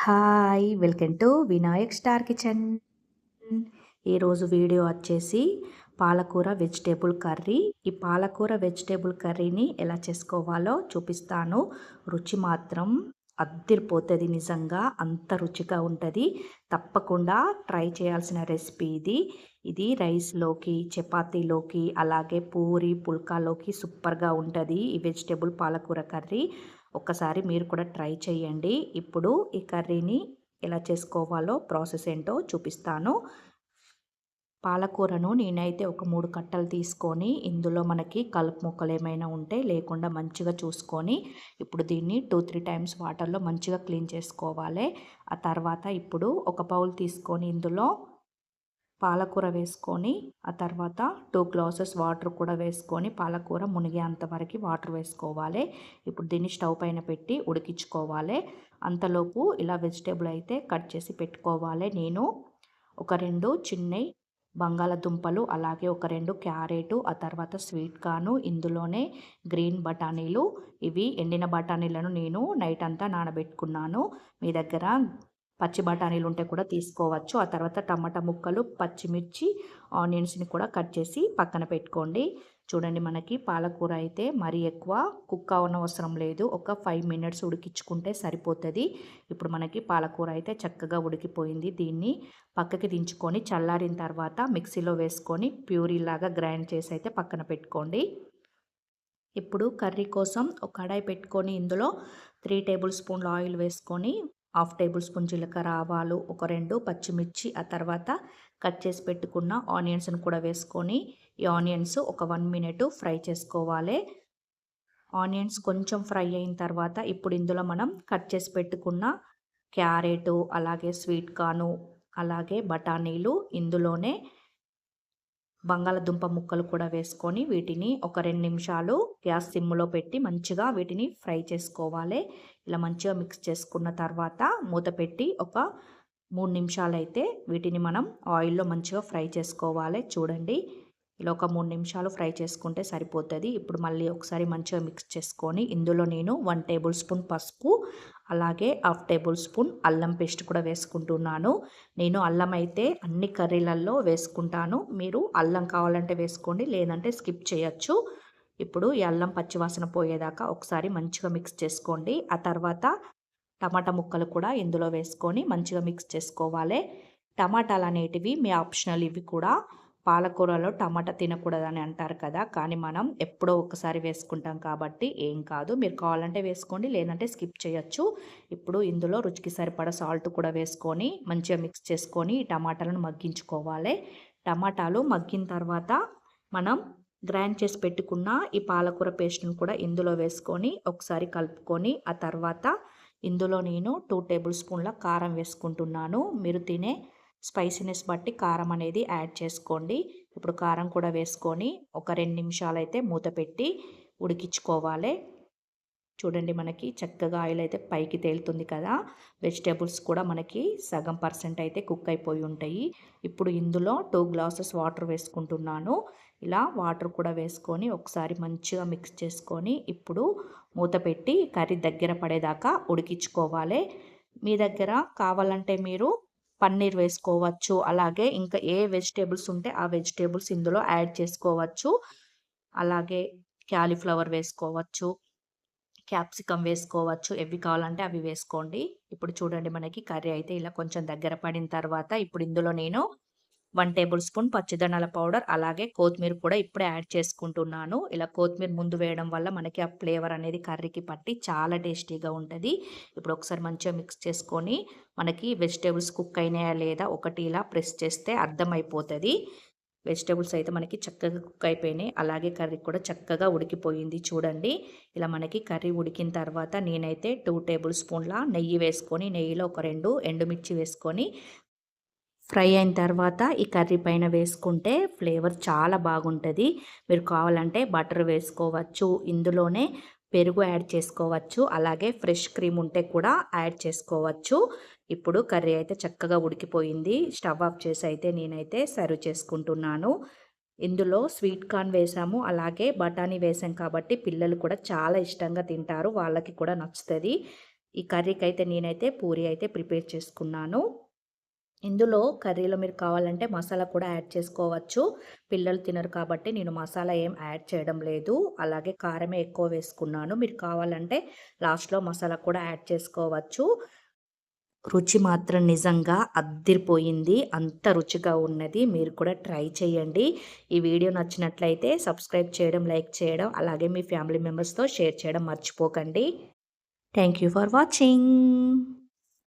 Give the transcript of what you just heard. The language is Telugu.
Hi! Welcome to Vinayak star kitchen. ఈరోజు వీడియో వచ్చేసి పాలకూర వెజిటేబుల్ కర్రీ. ఈ పాలకూర వెజిటేబుల్ కర్రీని ఎలా చేసుకోవాలో చూపిస్తాను. రుచి మాత్రం అద్దిరిపోతుంది, నిజంగా అంత రుచిగా ఉంటుంది. తప్పకుండా ట్రై చేయాల్సిన రెసిపీ ఇది. ఇది రైస్లోకి, చపాతీలోకి, అలాగే పూరి పుల్కాలోకి సూపర్గా ఉంటుంది ఈ వెజిటేబుల్ పాలకూర కర్రీ. ఒక్కసారి మీరు కూడా ట్రై చేయండి. ఇప్పుడు ఈ కర్రీని ఎలా చేసుకోవాలో ప్రాసెస్ ఏంటో చూపిస్తాను. పాలకూరను నేనైతే ఒక 3 కట్టలు తీసుకొని ఇందులో మనకి కలుపు మొక్కలు ఏమైనా ఉంటే లేకుండా మంచిగా చూసుకొని ఇప్పుడు దీన్ని 2-3 టైమ్స్ వాటర్లో మంచిగా క్లీన్ చేసుకోవాలి. ఆ తర్వాత ఇప్పుడు ఒక బౌల్ తీసుకొని ఇందులో పాలకూర వేసుకొని ఆ తర్వాత 2 గ్లాసెస్ వాటర్ కూడా వేసుకొని పాలకూర మునిగేంత వరకు వాటర్ వేసుకోవాలి. ఇప్పుడు దీన్ని స్టవ్ పైన పెట్టి ఉడికించుకోవాలి. అంతలోపు ఇలా వెజిటేబుల్ అయితే కట్ చేసి పెట్టుకోవాలి. నేను ఒక 2 చిన్నవి బంగాళదుంపలు, అలాగే ఒక 2 క్యారెట్, ఆ తర్వాత స్వీట్ కార్న్, ఇందులోనే గ్రీన్ బఠానీలు. ఇవి ఎండిన బఠానీలను నేను నైట్ అంతా నానబెట్టుకున్నాను. మీ దగ్గర పచ్చి బఠానీలు ఉంటే కూడా తీసుకోవచ్చు. ఆ తర్వాత టమాటా ముక్కలు, పచ్చిమిర్చి, ఆనియన్స్ని కూడా కట్ చేసి పక్కన పెట్టుకోండి. చూడండి, మనకి పాలకూర అయితే మరీ ఎక్కువ కుక్ అవనవసరం లేదు. ఒక 5 మినిట్స్ ఉడికించుకుంటే సరిపోతుంది. ఇప్పుడు మనకి పాలకూర అయితే చక్కగా ఉడికిపోయింది. దీన్ని పక్కకి దించుకొని చల్లారిన తర్వాత మిక్సీలో వేసుకొని ప్యూరీలాగా గ్రైండ్ చేసి అయితే పక్కన పెట్టుకోండి. ఇప్పుడు కర్రీ కోసం ఒక కడాయి పెట్టుకొని ఇందులో 3 టేబుల్ స్పూన్ల ఆయిల్ వేసుకొని 1/2 టేబుల్ స్పూన్ జీలకర్ర, ఆవాలు, ఒక 2 పచ్చిమిర్చి, ఆ తర్వాత కట్ చేసి పెట్టుకున్న ఆనియన్స్ని కూడా వేసుకొని ఈ ఆనియన్స్ ఒక 1 మినిట్ ఫ్రై చేసుకోవాలి. ఆనియన్స్ కొంచెం ఫ్రై అయిన తర్వాత ఇప్పుడు ఇందులో మనం కట్ చేసి పెట్టుకున్న క్యారెట్, అలాగే స్వీట్ కార్న్, అలాగే బఠానీలు, ఇందులోనే బంగాళదుంప ముక్కలు కూడా వేసుకొని వీటిని ఒక 2 నిమిషాలు గ్యాస్ సిమ్లో పెట్టి మంచిగా వీటిని ఫ్రై చేసుకోవాలి. ఇలా మంచిగా మిక్స్ చేసుకున్న తర్వాత మూత పెట్టి ఒక 3 నిమిషాలు అయితే వీటిని మనం ఆయిల్లో మంచిగా ఫ్రై చేసుకోవాలి. చూడండి, ఇలా ఒక 3 నిమిషాలు ఫ్రై చేసుకుంటే సరిపోతుంది. ఇప్పుడు మళ్ళీ ఒకసారి మంచిగా మిక్స్ చేసుకొని ఇందులో నేను 1 టేబుల్ స్పూన్ పసుపు, అలాగే 1/2 టేబుల్ స్పూన్ అల్లం పేస్ట్ కూడా వేసుకుంటున్నాను. నేను అల్లం అయితే అన్ని కర్రీలలో వేసుకుంటాను. మీరు అల్లం కావాలంటే వేసుకోండి, లేదంటే స్కిప్ చేయొచ్చు. ఇప్పుడు ఈ అల్లం పచ్చివాసన పోయేదాకా ఒకసారి మంచిగా మిక్స్ చేసుకోండి. ఆ తర్వాత టమాటా ముక్కలు కూడా ఇందులో వేసుకొని మంచిగా మిక్స్ చేసుకోవాలి. టమాటాలు అనేటివి మీ ఆప్షనల్. ఇవి కూడా పాలకూరలో టమాటా తినకూడదని అంటారు కదా, కానీ మనం ఎప్పుడో ఒకసారి వేసుకుంటాం కాబట్టి ఏం కాదు. మీరు కావాలంటే వేసుకోండి, లేదంటే స్కిప్ చేయొచ్చు. ఇప్పుడు ఇందులో రుచికి సరిపడా సాల్ట్ కూడా వేసుకొని మంచిగా మిక్స్ చేసుకొని టమాటాలను మగ్గించుకోవాలి. టమాటాలు మగ్గిన తర్వాత మనం గ్రైండ్ చేసి పెట్టుకున్న ఈ పాలకూర పేస్ట్ని కూడా ఇందులో వేసుకొని ఒకసారి కలుపుకొని ఆ తర్వాత ఇందులో నేను 2 టేబుల్ స్పూన్ల కారం వేసుకుంటున్నాను. మీరు తినే స్పైసీనెస్ బట్టి కారం అనేది యాడ్ చేసుకోండి. ఇప్పుడు కారం కూడా వేసుకొని ఒక 2 నిమిషాలు అయితే మూత పెట్టి ఉడికించుకోవాలి. చూడండి, మనకి చక్కగా ఆయిల్ అయితే పైకి తేలుతుంది కదా. వెజిటేబుల్స్ కూడా మనకి సగం పర్సెంట్ అయితే కుక్ అయిపోయి ఉంటాయి. ఇప్పుడు ఇందులో 2 గ్లాసెస్ వాటర్ వేసుకుంటున్నాను. ఇలా వాటర్ కూడా వేసుకొని ఒకసారి మంచిగా మిక్స్ చేసుకొని ఇప్పుడు మూత పెట్టి కర్రీ దగ్గర పడేదాకా ఉడికించుకోవాలి. మీ దగ్గర కావాలంటే మీరు పన్నీర్ వేసుకోవచ్చు, అలాగే ఇంకా ఏ వెజిటేబుల్స్ ఉంటే ఆ వెజిటేబుల్స్ ఇందులో యాడ్ చేసుకోవచ్చు. అలాగే క్యాలీఫ్లవర్ వేసుకోవచ్చు, క్యాప్సికమ్ వేసుకోవచ్చు. ఎవి కావాలంటే అవి వేసుకోండి. ఇప్పుడు చూడండి, మనకి కర్రీ అయితే ఇలా కొంచెం దగ్గర పడిన తర్వాత ఇప్పుడు ఇందులో నేను 1 టేబుల్ స్పూన్ పచ్చిధనియాల పౌడర్, అలాగే కొత్తిమీర కూడా ఇప్పుడే యాడ్ చేసుకుంటున్నాను. ఇలా కొత్తిమీర ముందు వేయడం వల్ల మనకి ఆ ఫ్లేవర్ అనేది కర్రీకి పట్టి చాలా టేస్టీగా ఉంటుంది. ఇప్పుడు ఒకసారి మంచిగా మిక్స్ చేసుకొని మనకి వెజిటేబుల్స్ కుక్ అయినాయా లేదా ఒకటి ఇలా ప్రెస్ చేస్తే అర్థమైపోతుంది. వెజిటేబుల్స్ అయితే మనకి చక్కగా కుక్ అయిపోయినాయి, అలాగే కర్రీ కూడా చక్కగా ఉడికిపోయింది. చూడండి, ఇలా మనకి కర్రీ ఉడికిన తర్వాత నేనైతే 2 టేబుల్ స్పూన్ల నెయ్యి వేసుకొని నెయ్యిలో ఒక 2 ఎండుమిర్చి వేసుకొని ఫ్రై అయిన తర్వాత ఈ కర్రీ పైన వేసుకుంటే ఫ్లేవర్ చాలా బాగుంటుంది. మీరు కావాలంటే బటర్ వేసుకోవచ్చు, ఇందులోనే పెరుగు యాడ్ చేసుకోవచ్చు, అలాగే ఫ్రెష్ క్రీమ్ ఉంటే కూడా యాడ్ చేసుకోవచ్చు. ఇప్పుడు కర్రీ అయితే చక్కగా ఉడికిపోయింది. స్టవ్ ఆఫ్ చేసి అయితే నేనైతే సర్వ్ చేసుకుంటున్నాను. ఇందులో స్వీట్ కార్న్ వేసాము, అలాగే బఠానీ వేసాం కాబట్టి పిల్లలు కూడా చాలా ఇష్టంగా తింటారు, వాళ్ళకి కూడా నచ్చుతుంది. ఈ కర్రీకి అయితే నేనైతే పూరి అయితే ప్రిపేర్ చేసుకున్నాను. ఇందులో కర్రీలో మీరు కావాలంటే మసాలా కూడా యాడ్ చేసుకోవచ్చు. పిల్లలు తినరు కాబట్టి నేను మసాలా ఏం యాడ్ చేయడం లేదు. అలాగే కారమే ఎక్కువ వేసుకున్నాను. మీరు కావాలంటే లాస్ట్‌లో మసాలా కూడా యాడ్ చేసుకోవచ్చు. రుచి మాత్రం నిజంగా అద్దిరిపోయింది. అంత రుచిగా ఉన్నది. మీరు కూడా ట్రై చేయండి. ఈ వీడియో నచ్చినట్లయితే సబ్స్క్రైబ్ చేయడం, లైక్ చేయడం, అలాగే మీ ఫ్యామిలీ మెంబర్స్‌తో షేర్ చేయడం మర్చిపోకండి. Thank you for watching.